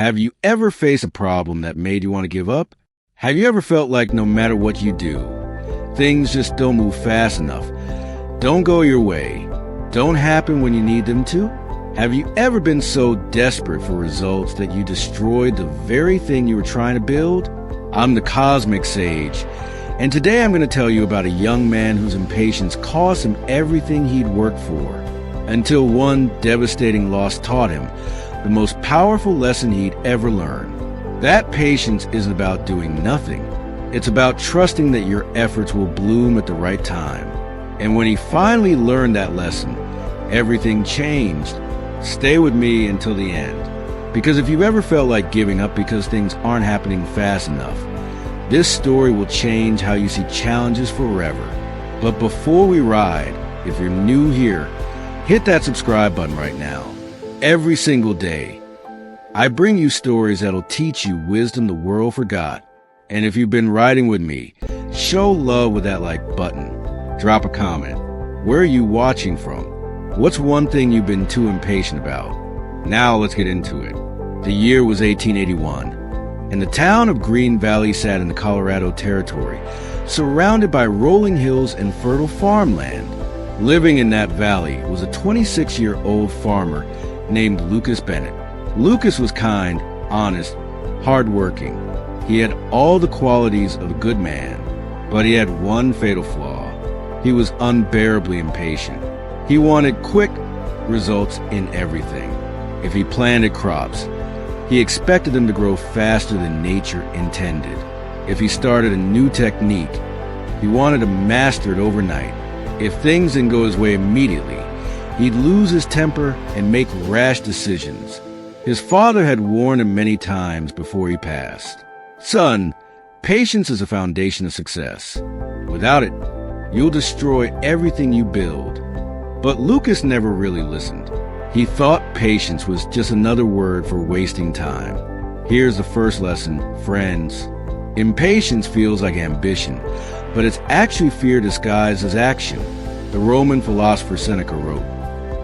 Have you ever faced a problem that made you want to give up? Have you ever felt like no matter what you do, things just don't move fast enough, don't go your way, don't happen when you need them to? Have you ever been so desperate for results that you destroyed the very thing you were trying to build? I'm the Cosmic Sage, and today I'm going to tell you about a young man whose impatience cost him everything he'd worked for, until one devastating loss taught him the most powerful lesson he'd ever learned. That patience isn't about doing nothing. It's about trusting that your efforts will bloom at the right time. And when he finally learned that lesson, everything changed. Stay with me until the end. Because if you've ever felt like giving up because things aren't happening fast enough, this story will change how you see challenges forever. But before we ride, if you're new here, hit that subscribe button right now. Every single day, I bring you stories that'll teach you wisdom the world forgot. And if you've been riding with me, show love with that like button. Drop a comment. Where are you watching from? What's one thing you've been too impatient about? Now let's get into it. The year was 1881, and the town of Green Valley sat in the Colorado Territory, surrounded by rolling hills and fertile farmland. Living in that valley was a 26-year-old farmer named Lucas Bennett. Lucas was kind, honest, hardworking. He had all the qualities of a good man, but he had one fatal flaw. He was unbearably impatient. He wanted quick results in everything. If he planted crops, he expected them to grow faster than nature intended. If he started a new technique, he wanted to master it overnight. If things didn't go his way immediately, he'd lose his temper and make rash decisions. His father had warned him many times before he passed. Son, patience is a foundation of success. Without it, you'll destroy everything you build. But Lucas never really listened. He thought patience was just another word for wasting time. Here's the first lesson, friends. Impatience feels like ambition, but it's actually fear disguised as action. The Roman philosopher Seneca wrote,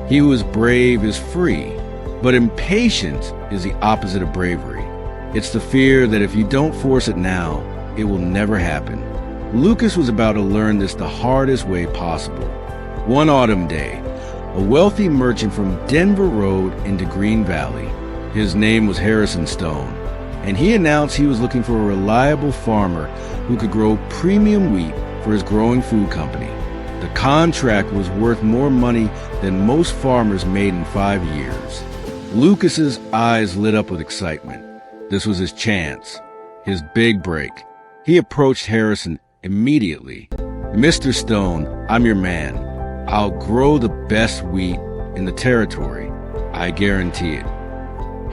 "He who is brave is free, but impatience is the opposite of bravery. It's the fear that if you don't force it now, it will never happen." Lucas was about to learn this the hardest way possible. One autumn day, a wealthy merchant from Denver rode into Green Valley. His name was Harrison Stone, and he announced he was looking for a reliable farmer who could grow premium wheat for his growing food company. The contract was worth more money than most farmers made in 5 years. Lucas's eyes lit up with excitement. This was his chance, his big break. He approached Harrison immediately. "Mr. Stone, I'm your man. I'll grow the best wheat in the territory. I guarantee it."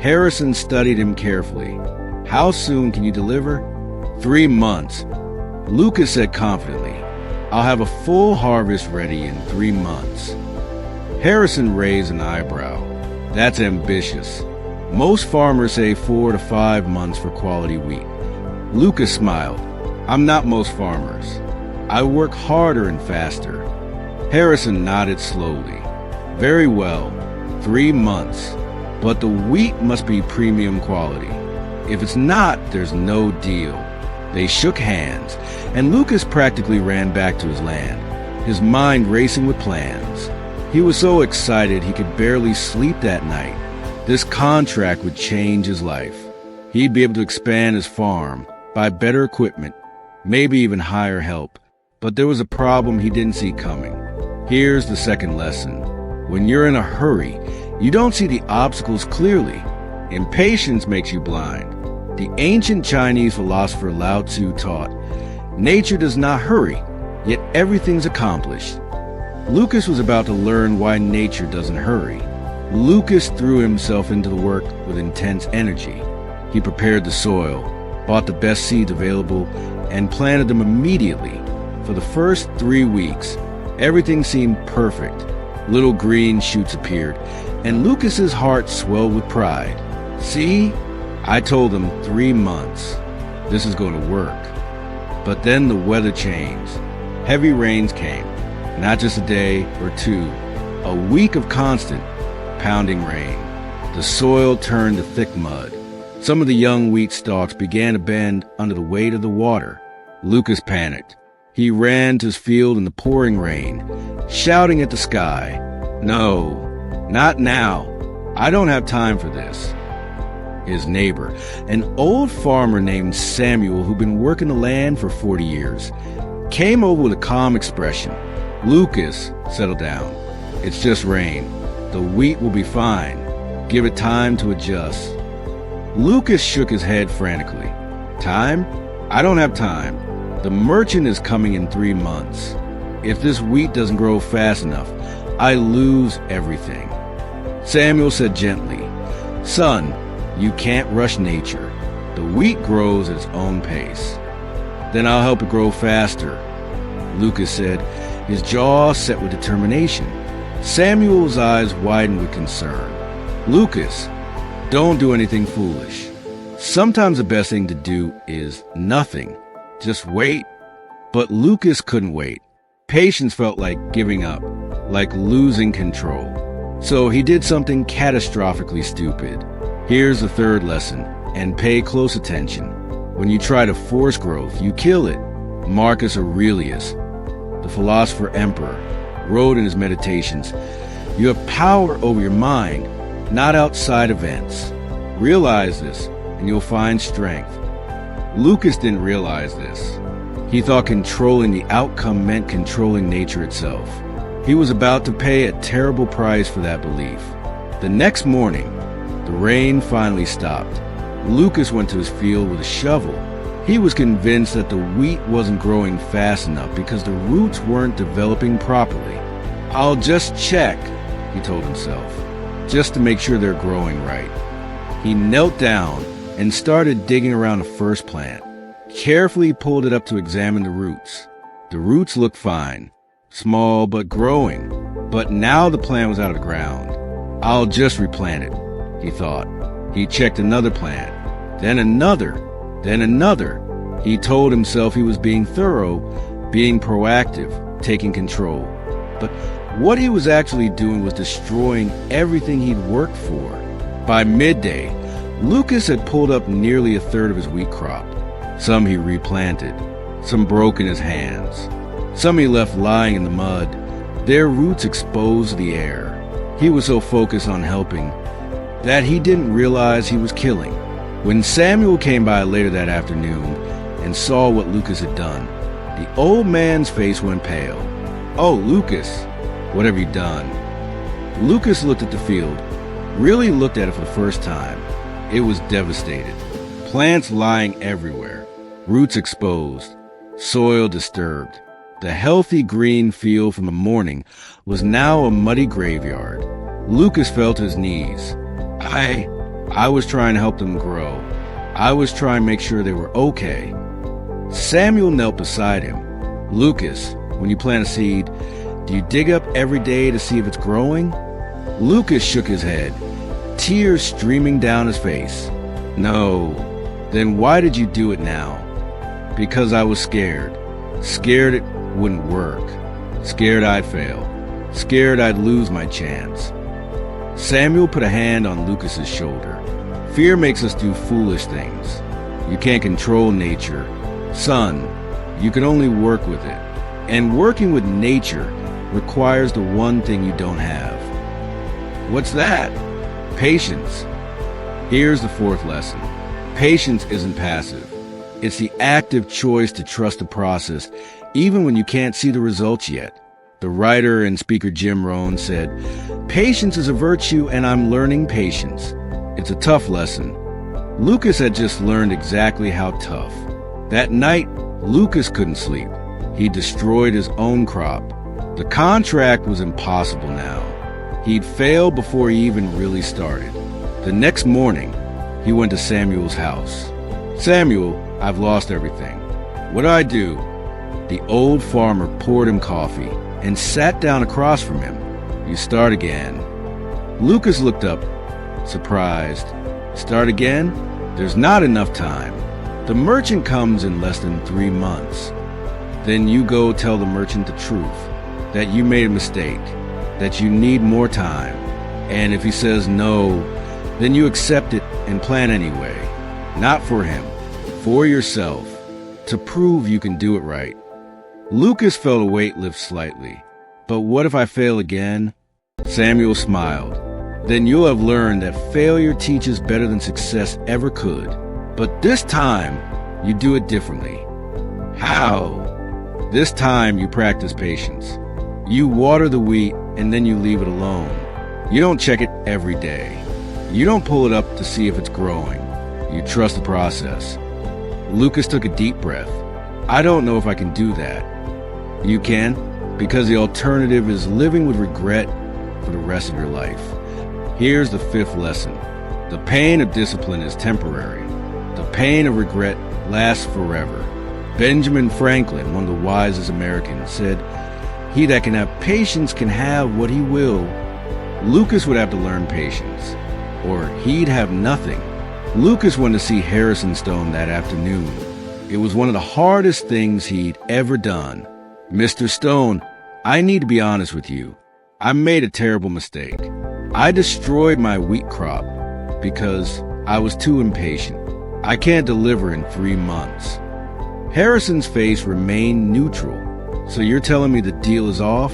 Harrison studied him carefully. "How soon can you deliver?" 3 months. Lucas said confidently, "I'll have a full harvest ready in 3 months." Harrison raised an eyebrow. "That's ambitious. Most farmers say 4 to 5 months for quality wheat." Lucas smiled. "I'm not most farmers. I work harder and faster." Harrison nodded slowly. "Very well, 3 months. But the wheat must be premium quality. If it's not, there's no deal." They shook hands, and Lucas practically ran back to his land, his mind racing with plans. He was so excited he could barely sleep that night. This contract would change his life. He'd be able to expand his farm, buy better equipment, maybe even hire help. But there was a problem he didn't see coming. Here's the second lesson. When you're in a hurry, you don't see the obstacles clearly. Impatience makes you blind. The ancient Chinese philosopher Lao Tzu taught, "Nature does not hurry, yet everything's accomplished." Lucas was about to learn why nature doesn't hurry. Lucas threw himself into the work with intense energy. He prepared the soil, bought the best seeds available, and planted them immediately. For the first 3 weeks, everything seemed perfect. Little green shoots appeared, and Lucas's heart swelled with pride. "See? I told him 3 months. This is going to work." But then the weather changed. Heavy rains came. Not just a day or two, a week of constant, pounding rain. The soil turned to thick mud. Some of the young wheat stalks began to bend under the weight of the water. Lucas panicked. He ran to his field in the pouring rain, shouting at the sky, "No, not now. I don't have time for this." His neighbor, an old farmer named Samuel who'd been working the land for 40 years, came over with a calm expression. "Lucas, settle down. It's just rain. The wheat will be fine. Give it time to adjust." Lucas shook his head frantically. "Time? I don't have time. The merchant is coming in 3 months. If this wheat doesn't grow fast enough, I lose everything." Samuel said gently, "Son, you can't rush nature. The wheat grows at its own pace." "Then I'll help it grow faster," Lucas said, his jaw set with determination. Samuel's eyes widened with concern. "Lucas, don't do anything foolish. Sometimes the best thing to do is nothing. Just wait." But Lucas couldn't wait. Patience felt like giving up, like losing control. So he did something catastrophically stupid. Here's the third lesson, and pay close attention. When you try to force growth, you kill it. Marcus Aurelius, the philosopher emperor, wrote in his meditations, "You have power over your mind, not outside events. Realize this, and you'll find strength." Lucas didn't realize this. He thought controlling the outcome meant controlling nature itself. He was about to pay a terrible price for that belief. The next morning, the rain finally stopped. Lucas went to his field with a shovel. He was convinced that the wheat wasn't growing fast enough because the roots weren't developing properly. "I'll just check," he told himself, "just to make sure they're growing right." He knelt down and started digging around the first plant. Carefully pulled it up to examine the roots. The roots looked fine, small but growing. But now the plant was out of the ground. "I'll just replant it," he thought. He checked another plant, then another, then another. He told himself he was being thorough, being proactive, taking control. But what he was actually doing was destroying everything he'd worked for. By midday, Lucas had pulled up nearly a third of his wheat crop. Some he replanted, some broke in his hands. Some he left lying in the mud, their roots exposed to the air. He was so focused on helping that he didn't realize he was killing. When Samuel came by later that afternoon and saw what Lucas had done, the old man's face went pale. "Oh, Lucas, what have you done?" Lucas looked at the field, really looked at it for the first time. It was devastated. Plants lying everywhere, roots exposed, soil disturbed. The healthy green field from the morning was now a muddy graveyard. Lucas fell to his knees. I was trying to help them grow. I was trying to make sure they were okay." Samuel knelt beside him. "Lucas, when you plant a seed, do you dig up every day to see if it's growing?" Lucas shook his head, tears streaming down his face. "No." "Then why did you do it now?" "Because I was scared. Scared it wouldn't work. Scared I'd fail. Scared I'd lose my chance." Samuel put a hand on Lucas's shoulder. "Fear makes us do foolish things. You can't control nature. Son, you can only work with it. And working with nature requires the one thing you don't have." "What's that?" "Patience." Here's the fourth lesson. Patience isn't passive. It's the active choice to trust the process, even when you can't see the results yet. The writer and speaker Jim Rohn said, "Patience is a virtue, and I'm learning patience. It's a tough lesson." Lucas had just learned exactly how tough. That night, Lucas couldn't sleep. He destroyed his own crop. The contract was impossible now. He'd failed before he even really started. The next morning, he went to Samuel's house. "Samuel, I've lost everything. What do I do?" The old farmer poured him coffee and sat down across from him. "You start again." Lucas looked up, surprised. "Start again? There's not enough time. The merchant comes in less than 3 months. Then you go tell the merchant the truth, that you made a mistake, that you need more time. And if he says no, then you accept it and plan anyway. Not for him, for yourself, to prove you can do it right. Lucas felt a weight lift slightly. But what if I fail again? Samuel smiled. Then you'll have learned that failure teaches better than success ever could. But this time, you do it differently. How? This time, you practice patience. You water the wheat and then you leave it alone. You don't check it every day. You don't pull it up to see if it's growing. You trust the process. Lucas took a deep breath. I don't know if I can do that. You can, because the alternative is living with regret for the rest of your life. Here's the fifth lesson. The pain of discipline is temporary. The pain of regret lasts forever. Benjamin Franklin, one of the wisest Americans, said, "He that can have patience can have what he will." Lucas would have to learn patience, or he'd have nothing. Lucas went to see Harrison Stone that afternoon. It was one of the hardest things he'd ever done. "Mr. Stone, I need to be honest with you. I made a terrible mistake. I destroyed my wheat crop because I was too impatient. I can't deliver in 3 months." Harrison's face remained neutral. "So you're telling me the deal is off?"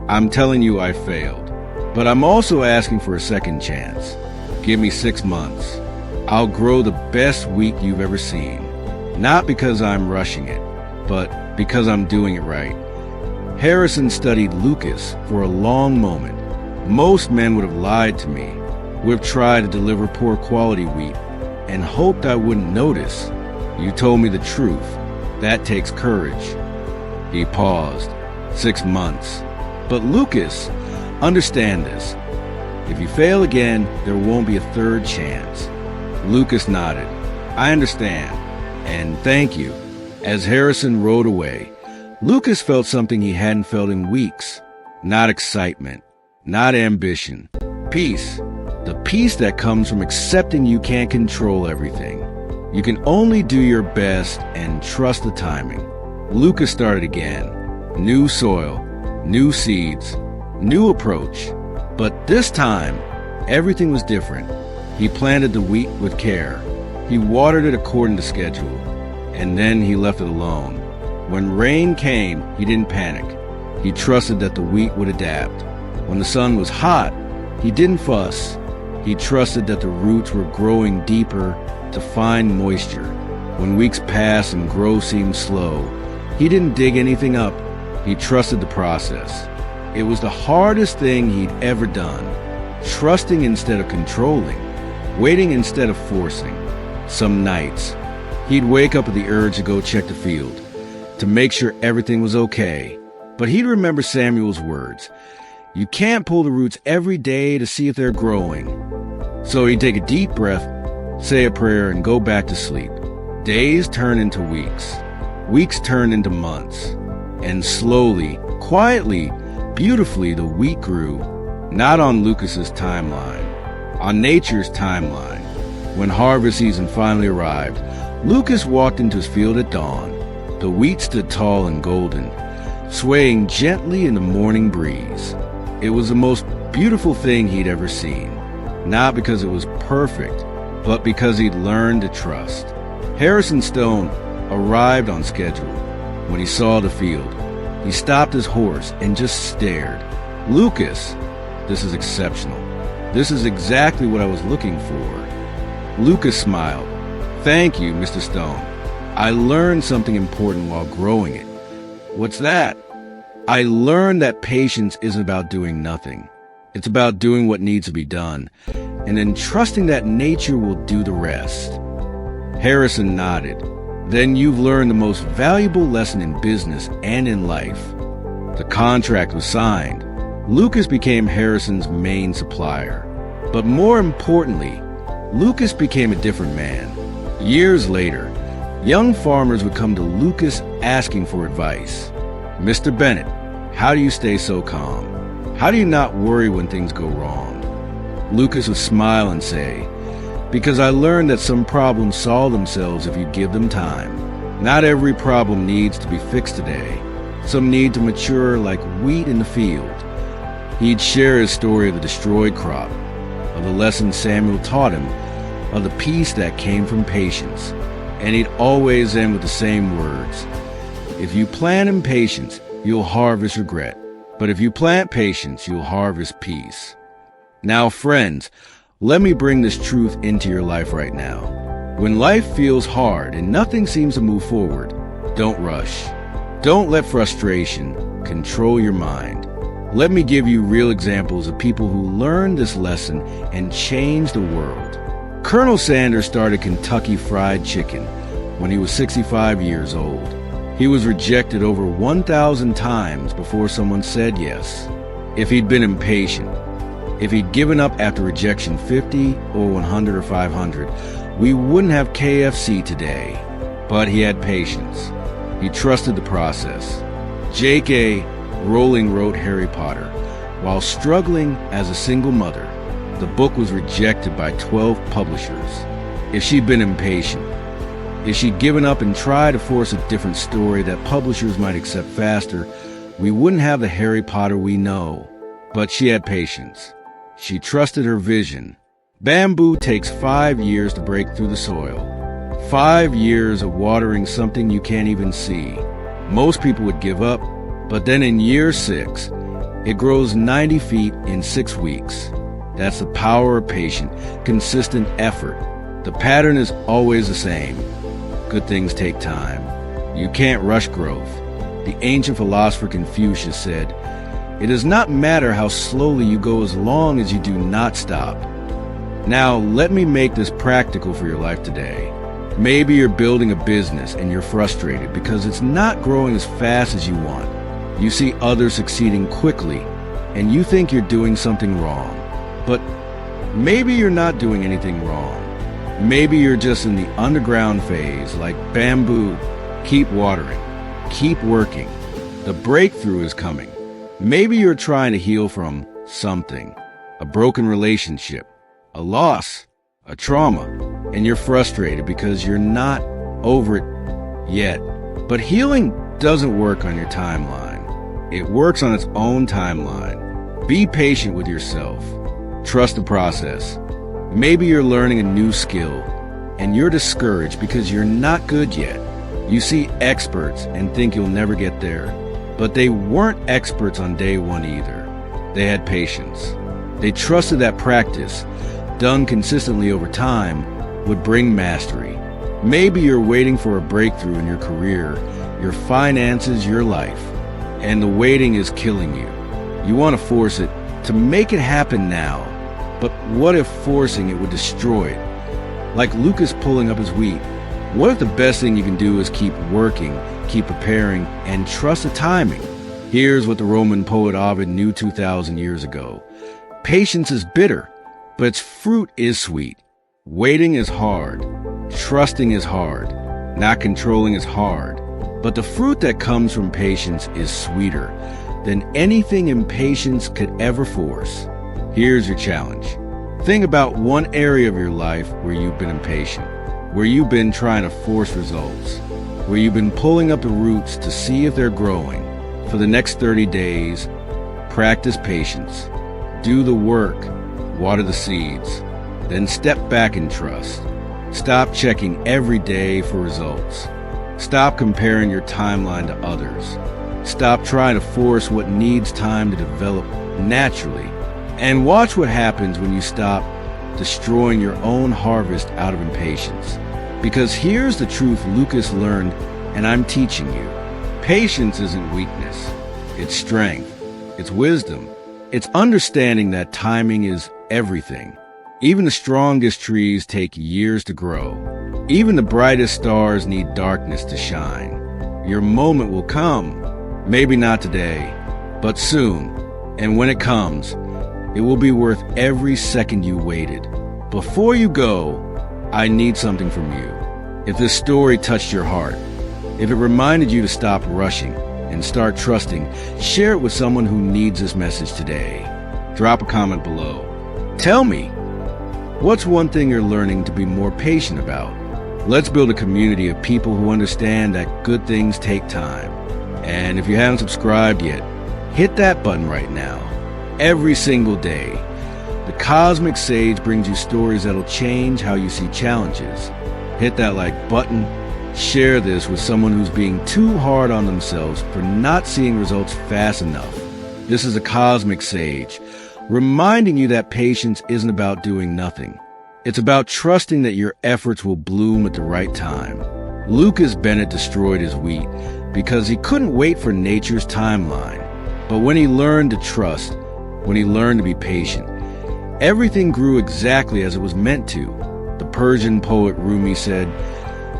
"I'm telling you I failed. But I'm also asking for a second chance. Give me 6 months. I'll grow the best wheat you've ever seen. Not because I'm rushing it, but because I'm doing it right." Harrison studied Lucas for a long moment. Most men would have lied to me, would have tried to deliver poor quality wheat, and hoped I wouldn't notice. You told me the truth. That takes courage. He paused. 6 months. But Lucas, understand this. If you fail again, there won't be a third chance. Lucas nodded. I understand. And thank you. As Harrison rode away, Lucas felt something he hadn't felt in weeks. Not excitement, not ambition. Peace. The peace that comes from accepting you can't control everything. You can only do your best and trust the timing. Lucas started again. New soil, new seeds, new approach. But this time, everything was different. He planted the wheat with care. He watered it according to schedule. And then he left it alone. When rain came, he didn't panic. He trusted that the wheat would adapt. When the sun was hot, he didn't fuss. He trusted that the roots were growing deeper to find moisture. When weeks passed and growth seemed slow, he didn't dig anything up. He trusted the process. It was the hardest thing he'd ever done. Trusting instead of controlling. Waiting instead of forcing. Some nights, he'd wake up with the urge to go check the field, to make sure everything was okay. But he'd remember Samuel's words. You can't pull the roots every day to see if they're growing. So he'd take a deep breath, say a prayer, and go back to sleep. Days turned into weeks. Weeks turned into months. And slowly, quietly, beautifully, the wheat grew. Not on Lucas's timeline, on nature's timeline. When harvest season finally arrived, Lucas walked into his field at dawn. The wheat stood tall and golden, swaying gently in the morning breeze. It was the most beautiful thing he'd ever seen. Not because it was perfect, but because he'd learned to trust. Harrison Stone arrived on schedule. When he saw the field, he stopped his horse and just stared. Lucas, this is exceptional. This is exactly what I was looking for. Lucas smiled. Thank you, Mr. Stone. I learned something important while growing it. What's that? I learned that patience isn't about doing nothing. It's about doing what needs to be done, and then trusting that nature will do the rest. Harrison nodded. Then you've learned the most valuable lesson in business and in life. The contract was signed. Lucas became Harrison's main supplier. But more importantly, Lucas became a different man. Years later, young farmers would come to Lucas asking for advice. Mr. Bennett, how do you stay so calm? How do you not worry when things go wrong? Lucas would smile and say, because I learned that some problems solve themselves if you give them time. Not every problem needs to be fixed today. Some need to mature like wheat in the field. He'd share his story of the destroyed crop, of the lessons Samuel taught him, of the peace that came from patience. And he'd always end with the same words. If you plant impatience, you'll harvest regret. But if you plant patience, you'll harvest peace. Now, friends, let me bring this truth into your life right now. When life feels hard and nothing seems to move forward, don't rush. Don't let frustration control your mind. Let me give you real examples of people who learned this lesson and changed the world. Colonel Sanders started Kentucky Fried Chicken when he was 65 years old. He was rejected over 1,000 times before someone said yes. If he'd been impatient, if he'd given up after rejection 50 or 100 or 500, we wouldn't have KFC today. But he had patience. He trusted the process. J.K. Rowling wrote Harry Potter while struggling as a single mother. The book was rejected by 12 publishers. If she'd been impatient, if she'd given up and tried to force a different story that publishers might accept faster, we wouldn't have the Harry Potter we know. But she had patience. She trusted her vision. Bamboo takes 5 years to break through the soil. 5 years of watering something you can't even see. Most people would give up, but then in year 6, it grows 90 feet in 6 weeks. That's the power of patient, consistent effort. The pattern is always the same. Good things take time. You can't rush growth. The ancient philosopher Confucius said, "It does not matter how slowly you go as long as you do not stop." Now, let me make this practical for your life today. Maybe you're building a business and you're frustrated because it's not growing as fast as you want. You see others succeeding quickly and you think you're doing something wrong. But maybe you're not doing anything wrong. Maybe you're just in the underground phase, like bamboo. Keep watering. Keep working. The breakthrough is coming. Maybe you're trying to heal from something, a broken relationship, a loss, a trauma, and you're frustrated because you're not over it yet. But healing doesn't work on your timeline. It works on its own timeline. Be patient with yourself. Trust the process. Maybe you're learning a new skill and you're discouraged because you're not good yet. You see experts and think you'll never get there, but they weren't experts on day one either. They had patience. They trusted that practice, done consistently over time, would bring mastery. Maybe you're waiting for a breakthrough in your career, your finances, your life, and the waiting is killing you. You want to force it to make it happen now. But what if forcing it would destroy it? Like Lucas pulling up his wheat. What if the best thing you can do is keep working, keep preparing, and trust the timing? Here's what the Roman poet Ovid knew 2,000 years ago. Patience is bitter, but its fruit is sweet. Waiting is hard. Trusting is hard. Not controlling is hard. But the fruit that comes from patience is sweeter than anything impatience could ever force. Here's your challenge. Think about one area of your life where you've been impatient, where you've been trying to force results, where you've been pulling up the roots to see if they're growing. For the next 30 days, practice patience. Do the work, water the seeds, then step back and trust. Stop checking every day for results. Stop comparing your timeline to others. Stop trying to force what needs time to develop naturally. And watch what happens when you stop destroying your own harvest out of impatience. Because here's the truth Lucas learned, and I'm teaching you. Patience isn't weakness. It's strength. It's wisdom. It's understanding that timing is everything. Even the strongest trees take years to grow. Even the brightest stars need darkness to shine. Your moment will come. Maybe not today, but soon. And when it comes, it will be worth every second you waited. Before you go, I need something from you. If this story touched your heart, if it reminded you to stop rushing and start trusting, share it with someone who needs this message today. Drop a comment below. Tell me, what's one thing you're learning to be more patient about? Let's build a community of people who understand that good things take time. And if you haven't subscribed yet, hit that button right now. Every single day, the The Cosmic Sage brings you stories that'll change how you see challenges. Hit that like button. Share this with someone who's being too hard on themselves for not seeing results fast enough. This is a Cosmic Sage, reminding you that patience isn't about doing nothing. It's about trusting that your efforts will bloom at the right time. Lucas Bennett destroyed his wheat because he couldn't wait for nature's timeline. But when he learned to trust, when he learned to be patient, everything grew exactly as it was meant to. The Persian poet Rumi said,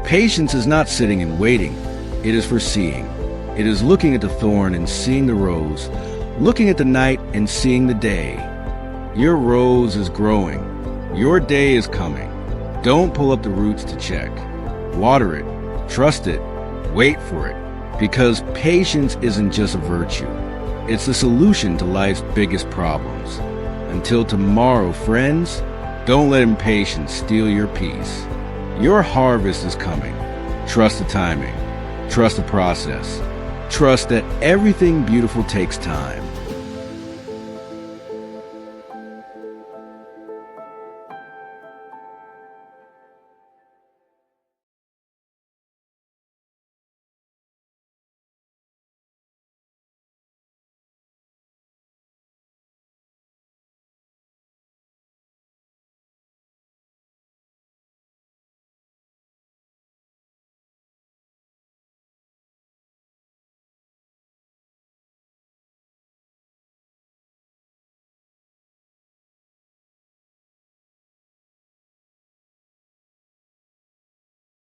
"Patience is not sitting and waiting, it is foreseeing. It is looking at the thorn and seeing the rose, looking at the night and seeing the day." Your rose is growing. Your day is coming. Don't pull up the roots to check. Water it, trust it, wait for it, because patience isn't just a virtue. It's the solution to life's biggest problems. Until tomorrow, friends, don't let impatience steal your peace. Your harvest is coming. Trust the timing. Trust the process. Trust that everything beautiful takes time.